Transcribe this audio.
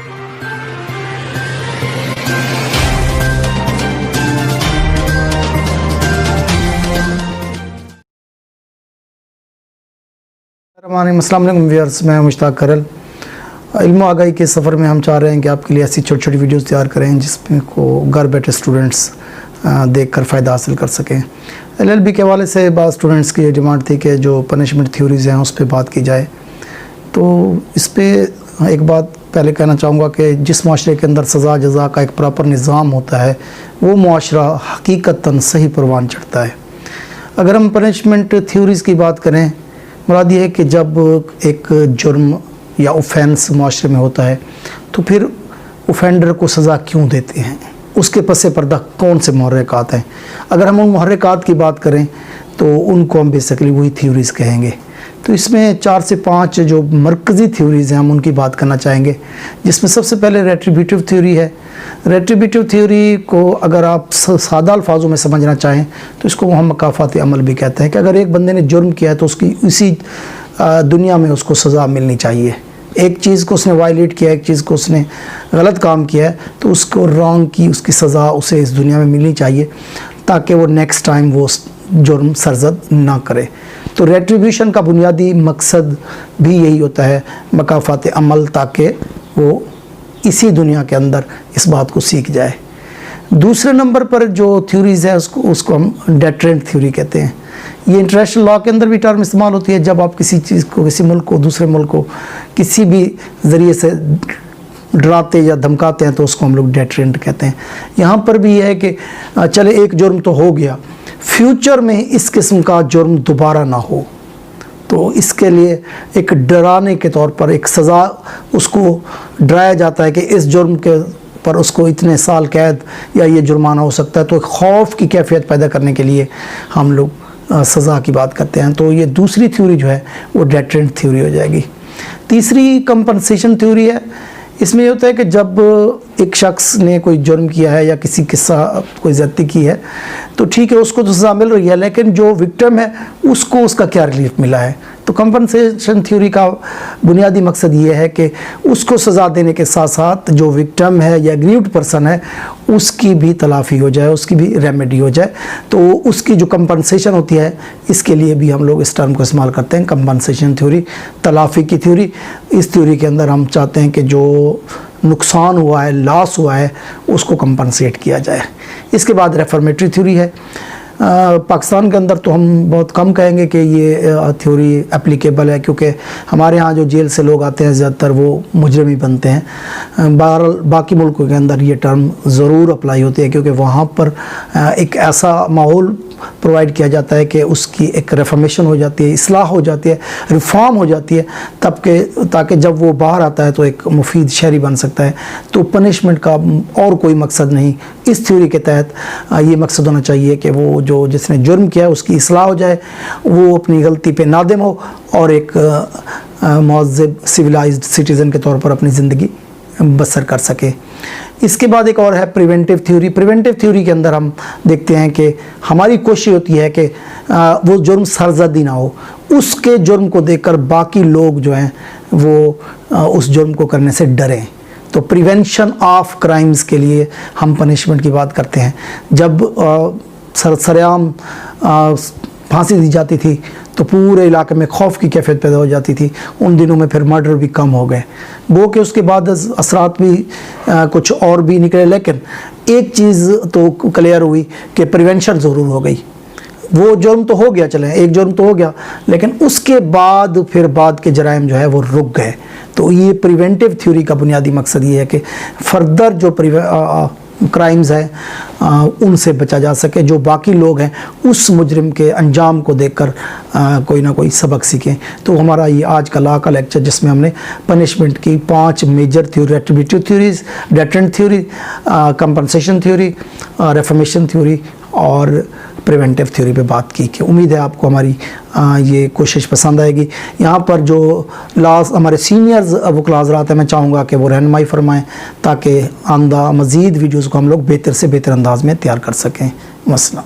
السلام علیکم ویئرس، میں مشتاق کرل۔ علم و آگاہی کے سفر میں ہم چاہ رہے ہیں کہ آپ کے لیے ایسی چھوٹی چھوٹی ویڈیوز تیار کریں جس میں کو گھر بیٹھے اسٹوڈنٹس دیکھ کر فائدہ حاصل کر سکیں۔ LLB کے حوالے سے بعض اسٹوڈنٹس کی یہ ڈیمانڈ تھی کہ جو پنشمنٹ تھیوریز ہیں اس پہ بات کی جائے، تو اس پہ ایک بات پہلے کہنا چاہوں گا کہ جس معاشرے کے اندر سزا جزا کا ایک پراپر نظام ہوتا ہے وہ معاشرہ حقیقتاً صحیح پروان چڑھتا ہے۔ اگر ہم پنشمنٹ تھیوریز کی بات کریں، مراد یہ ہے کہ جب ایک جرم یا اوفینس معاشرے میں ہوتا ہے تو پھر اوفینڈر کو سزا کیوں دیتے ہیں، اس کے پس پردہ کون سے محرکات ہیں۔ اگر ہم ان محرکات کی بات کریں تو ان کو ہم بیسیکلی وہی تھیوریز کہیں گے۔ تو اس میں 4 سے 5 جو مرکزی تھیوریز ہیں ہم ان کی بات کرنا چاہیں گے، جس میں سب سے پہلے ریٹریبیوٹیو تھیوری ہے۔ ریٹریبیوٹیو تھیوری کو اگر آپ سادہ الفاظوں میں سمجھنا چاہیں تو اس کو ہم مکافاتی عمل بھی کہتے ہیں، کہ اگر ایک بندے نے جرم کیا ہے تو اس کی اسی دنیا میں اس کو سزا ملنی چاہیے۔ ایک چیز کو اس نے وائلیٹ کیا ہے، ایک چیز کو اس نے غلط کام کیا ہے، تو اس کو رانگ کی اس کی سزا اسے اس دنیا میں ملنی چاہیے تاکہ وہ نیکسٹ ٹائم وہ جرم سرزد نہ کرے۔ تو ریٹریبیوشن کا بنیادی مقصد بھی یہی ہوتا ہے، مکافات عمل، تاکہ وہ اسی دنیا کے اندر اس بات کو سیکھ جائے۔ دوسرے نمبر پر جو تھیوریز ہے اس کو ہم ڈیٹرنٹ تھیوری کہتے ہیں۔ یہ انٹرنیشنل لاء کے اندر بھی ٹرم استعمال ہوتی ہے۔ جب آپ کسی چیز کو، کسی ملک کو، دوسرے ملک کو کسی بھی ذریعے سے ڈراتے یا دھمکاتے ہیں تو اس کو ہم لوگ ڈیٹرنٹ کہتے ہیں۔ یہاں پر بھی یہ ہے کہ چلے ایک جرم تو ہو گیا، فیوچر میں اس قسم کا جرم دوبارہ نہ ہو، تو اس کے لیے ایک ڈرانے کے طور پر ایک سزا اس کو ڈرایا جاتا ہے کہ اس جرم کے پر اس کو اتنے سال قید یا یہ جرمانہ ہو سکتا ہے۔ تو ایک خوف کی کیفیت پیدا کرنے کے لیے ہم لوگ سزا کی بات کرتے ہیں۔ تو یہ دوسری تھیوری جو ہے وہ ڈیٹرنٹ تھیوری ہو جائے گی۔ تیسری کمپنسیشن تھیوری ہے۔ اس میں یہ ہوتا ہے کہ جب ایک شخص نے کوئی جرم کیا ہے یا کسی کے ساتھ کوئی زیادتی کی ہے تو ٹھیک ہے، اس کو تو سزا مل رہی ہے، لیکن جو وکٹم ہے اس کو اس کا کیا ریلیف ملا ہے۔ تو کمپنسیشن تھیوری کا بنیادی مقصد یہ ہے کہ اس کو سزا دینے کے ساتھ ساتھ جو وکٹم ہے یا ایگریوڈ پرسن ہے اس کی بھی تلافی ہو جائے، اس کی بھی ریمیڈی ہو جائے۔ تو اس کی جو کمپنسیشن ہوتی ہے اس کے لیے بھی ہم لوگ اس ٹرم کو استعمال کرتے ہیں، کمپنسیشن تھیوری، تلافی کی تھیوری۔ اس تھیوری کے اندر ہم چاہتے ہیں کہ جو نقصان ہوا ہے، لاس ہوا ہے، اس کو کمپنسیٹ کیا جائے۔ اس کے بعد ریفارمیٹری تھیوری ہے۔ پاکستان کے اندر تو ہم بہت کم کہیں گے کہ یہ تھیوری اپلیکیبل ہے، کیونکہ ہمارے ہاں جو جیل سے لوگ آتے ہیں زیادہ تر وہ مجرم ہی بنتے ہیں۔ باقی ملکوں کے اندر یہ ٹرم ضرور اپلائی ہوتی ہے، کیونکہ وہاں پر ایک ایسا ماحول پرووائڈ کیا جاتا ہے کہ اس کی ایک ریفارمیشن ہو جاتی ہے، اصلاح ہو جاتی ہے، ریفارم ہو جاتی ہے، تاکہ جب وہ باہر آتا ہے تو ایک مفید شہری بن سکتا ہے۔ تو پنشمنٹ کا اور کوئی مقصد نہیں، اس تھیوری کے تحت یہ مقصد ہونا چاہیے کہ وہ جس نے جرم کیا ہے اس کی اصلاح ہو جائے، وہ اپنی غلطی پہ نادم ہو اور ایک مہذب سویلائزڈ سٹیزن کے طور پر اپنی زندگی بسر کر سکے۔ اس کے بعد ایک اور ہے پریونٹیو تھیوری۔ پریونٹیو تھیوری کے اندر ہم دیکھتے ہیں کہ ہماری کوشش ہوتی ہے کہ وہ جرم سرزد ہی نہ ہو، اس کے جرم کو دیکھ کر باقی لوگ جو ہیں وہ اس جرم کو کرنے سے ڈریں۔ تو پریونشن آف کرائمز کے لیے ہم پنشمنٹ کی بات کرتے ہیں۔ جب سرعام پھانسی دی جاتی تھی تو پورے علاقے میں خوف کی کیفیت پیدا ہو جاتی تھی۔ ان دنوں میں پھر مرڈر بھی کم ہو گئے، وہ کہ اس کے بعد اثرات بھی کچھ اور بھی نکلے، لیکن ایک چیز تو کلیئر ہوئی کہ پریونشن ضرور ہو گئی۔ وہ جرم تو ہو گیا، چلیں ایک جرم تو ہو گیا، لیکن اس کے بعد پھر بعد کے جرائم جو ہے وہ رک گئے۔ تو یہ پریونٹیو تھیوری کا بنیادی مقصد یہ ہے کہ فردر جو کرائمز ہیں ان سے بچا جا سکے، جو باقی لوگ ہیں اس مجرم کے انجام کو دیکھ کر کوئی نہ کوئی سبق سیکھیں۔ تو ہمارا یہ آج کا لا کا لیکچر، جس میں ہم نے پنشمنٹ کی 5 major theory, retributive theories, deterrent theory, compensation theory, reformation theory اور پریونٹیو تھیوری پہ بات کی، کہ امید ہے آپ کو ہماری یہ کوشش پسند آئے گی۔ یہاں پر جو ہمارے سینئرز وکلاء حضرات ہیں، میں چاہوں گا کہ وہ رہنمائی فرمائیں تاکہ آئندہ مزید ویڈیوز کو ہم لوگ بہتر سے بہتر انداز میں تیار کر سکیں۔ مثلا